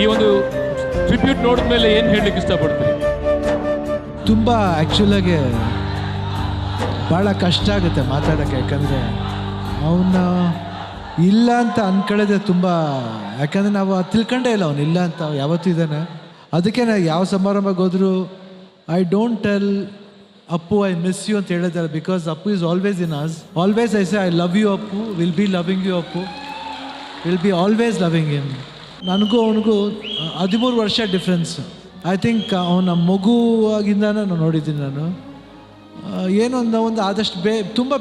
ಈ ಒಂದು ಟ್ರಿಬ್ಯೂಟ್ ನೋಡಿದ ಮೇಲೆ ಏನು ಹೇಳಲಿಕ್ಕೆ ಇಷ್ಟಪಡ್ತೀರಿ? ತುಂಬ ಆ್ಯಕ್ಚುಲಾಗಿ ಭಾಳ ಕಷ್ಟ ಆಗುತ್ತೆ ಮಾತಾಡೋಕ್ಕೆ, ಯಾಕಂದರೆ ಅವನ್ನ ಇಲ್ಲ ಅಂತ ಅಂದ್ಕೊಳ್ಳೋದೆ ತುಂಬ, ಯಾಕಂದರೆ ನಾವು ತಿಳ್ಕೊಂಡೇ ಇಲ್ಲ ಅವನು ಇಲ್ಲ ಅಂತ ಯಾವತ್ತೂ ಇದ್ದಾನೆ. ಅದಕ್ಕೆ ನಾನು ಯಾವ ಸಮಾರಂಭಕ್ಕೆ ಹೋದರೂ I don't tell Appu I miss you ಅಂತ ಹೇಳಿದ್ದಾರೆ, because Appu is always in us. Always I say I love you Appu, will be loving you Appu, will be always loving him. ನನಗೂ ಅವನಿಗೂ 13 ವರ್ಷ ಡಿಫ್ರೆನ್ಸ್. ಐ ಥಿಂಕ್ ಅವನ ಮಗುವಾಗಿಂದ ನಾನು ನೋಡಿದ್ದೀನಿ. ನಾನು ಏನೋ ಒಂದು ಆದಷ್ಟು ತುಂಬ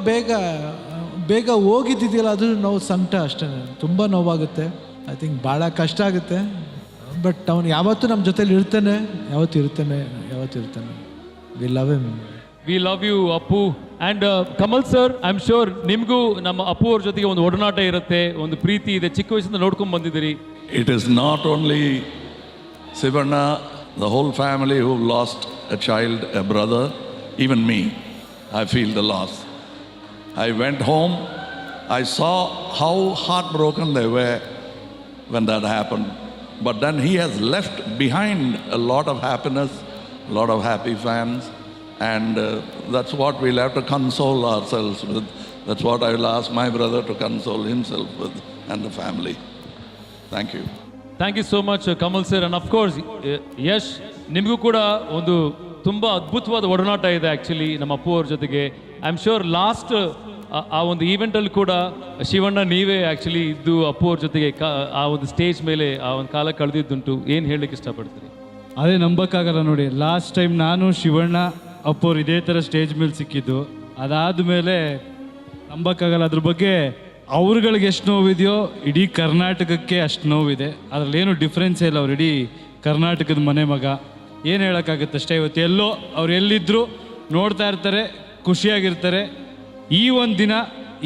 ಬೇಗ ಹೋಗಿದ್ದಿದೆಯಲ್ಲ, ಅದು ನೋವು ಸಂಕಟ ಅಷ್ಟೇ, ತುಂಬ ನೋವಾಗುತ್ತೆ. ಐ ಥಿಂಕ್ ಭಾಳ ಕಷ್ಟ ಆಗುತ್ತೆ. ಬಟ್ ಅವನು ಯಾವತ್ತೂ ನಮ್ಮ ಜೊತೇಲಿ ಇರ್ತಾನೆ, ಯಾವತ್ತೂ ಇರ್ತಾನೆ. We love him. We love you Appu. And Kamal sir, I am sure ನಿಮಗೂ ನಮ್ಮ ಅಪ್ಪು ಅವ್ರ ಜೊತೆಗೆ ಒಂದು ಒಡನಾಟ ಇರುತ್ತೆ, ಒಂದು ಪ್ರೀತಿ ಇದೆ, ಚಿಕ್ಕ ವಯಸ್ಸಿಂದ ನೋಡ್ಕೊಂಡು ಬಂದಿದ್ದೀರಿ. It is not only Sivanna, the whole family who lost a child, a brother, even me, I feel the loss. I went home, I saw how heartbroken they were when that happened. But then he has left behind a lot of happiness, a lot of happy fans, and that's what we'll have to console ourselves with. That's what I will ask my brother to console himself with, and the family. Thank you. Thank you so much Kamal sir. And of course Yash, ನಿಮಗೂ ಕೂಡ ಒಂದು ತುಂಬ ಅದ್ಭುತವಾದ ಒಡನಾಟ ಇದೆ actually ನಮ್ಮ ಅಪ್ಪು ಅವ್ರ ಜೊತೆಗೆ. ಐ ಆಮ್ ಶೋರ್ ಲಾಸ್ಟ್ ಆ ಒಂದು ಈವೆಂಟಲ್ಲಿ ಕೂಡ ಶಿವಣ್ಣ ನೀವೇ ಆ್ಯಕ್ಚುಲಿ ಇದ್ದು ಅಪ್ಪು ಅವ್ರ ಜೊತೆಗೆ ಆ ಒಂದು ಸ್ಟೇಜ್ ಮೇಲೆ ಆ ಒಂದು ಕಾಲ ಕಳೆದಿದ್ದುಂಟು. ಏನು ಹೇಳಲಿಕ್ಕೆ ಇಷ್ಟಪಡ್ತೀರಿ? ಅದೇ ನಂಬಕ್ಕಾಗಲ್ಲ ನೋಡಿ, ಲಾಸ್ಟ್ ಟೈಮ್ ನಾನು ಶಿವಣ್ಣ ಅಪ್ಪು ಅವ್ರು ಇದೇ ಥರ ಸ್ಟೇಜ್ ಮೇಲೆ ಸಿಕ್ಕಿದ್ದು. ಅದಾದಮೇಲೆ ನಂಬಕ್ಕಾಗಲ್ಲ. ಅದ್ರ ಬಗ್ಗೆ ಅವ್ರುಗಳಿಗೆ ಎಷ್ಟು ನೋವಿದೆಯೋ ಇಡೀ ಕರ್ನಾಟಕಕ್ಕೆ ಅಷ್ಟು ನೋವಿದೆ. ಅದರಲ್ಲೇನು ಡಿಫ್ರೆನ್ಸೇ ಇಲ್ಲ. ಅವ್ರು ಇಡೀ ಕರ್ನಾಟಕದ ಮನೆ ಮಗ. ಏನು ಹೇಳೋಕ್ಕಾಗುತ್ತೆ ಅಷ್ಟೇ. ಇವತ್ತು ಎಲ್ಲೋ ಅವ್ರು ಎಲ್ಲಿದ್ದರೂ ನೋಡ್ತಾ ಇರ್ತಾರೆ, ಖುಷಿಯಾಗಿರ್ತಾರೆ. ಈ ಒಂದು ದಿನ,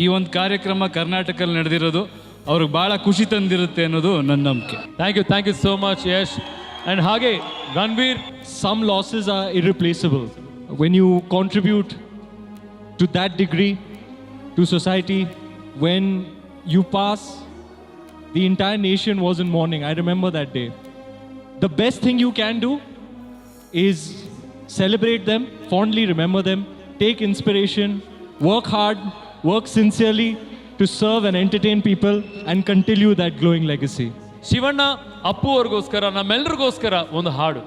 ಈ ಒಂದು ಕಾರ್ಯಕ್ರಮ ಕರ್ನಾಟಕದಲ್ಲಿ ನಡೆದಿರೋದು ಅವ್ರಿಗೆ ಭಾಳ ಖುಷಿ ತಂದಿರುತ್ತೆ ಅನ್ನೋದು ನನ್ನ ನಂಬಿಕೆ. Thank you so much Yash. And ಹಾಗೆ Ranveer, some losses are irreplaceable. When you contribute to that degree to society, when you pass, the entire nation was in mourning. I remember that day. The best thing you can do is celebrate them, fondly remember them, take inspiration, work hard, work sincerely to serve and entertain people and continue that glowing legacy. Shivanna Appu ಅವ್ರಿಗೋಸ್ಕರ, ನಮ್ಮೆಲ್ಲರಿಗೋಸ್ಕರ ಒಂದು ಹಾಡು.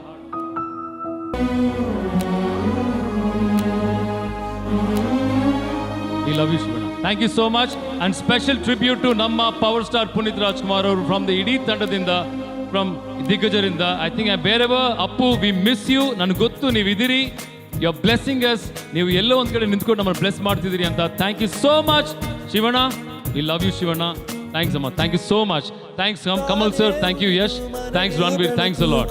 We love you Shivanna. Thank you so much. And special tribute to ನಮ್ಮ power star Puneeth Rajkumar ಅವರು from the ಇಡೀ ತಂಡದಿಂದ, from ದಿಗ್ಗಜರಿಂದ. I think ಬೇರೆವ Appu, we miss you. ನನಗೆ ಗೊತ್ತು ನೀವು ಇದ್ದೀರಿ, ಯು ಆರ್ ಬ್ಲೆಸ್ಸಿಂಗ್ ಅಸ್. ನೀವು ಎಲ್ಲೋ ಒಂದು ಕಡೆ ನಿಂತ್ಕೊಂಡು ನಮ್ಮನ್ನು ಬ್ಲೆಸ್ ಮಾಡ್ತಿದ್ದೀರಿ ಅಂತ. Thank you so much Shivanna. We love you Shivanna. Thanks ಅಮ್ಮ. Thank you so much. Thanks Kamal sir. Thank you Yash. Thanks Ranveer. Thanks a lot.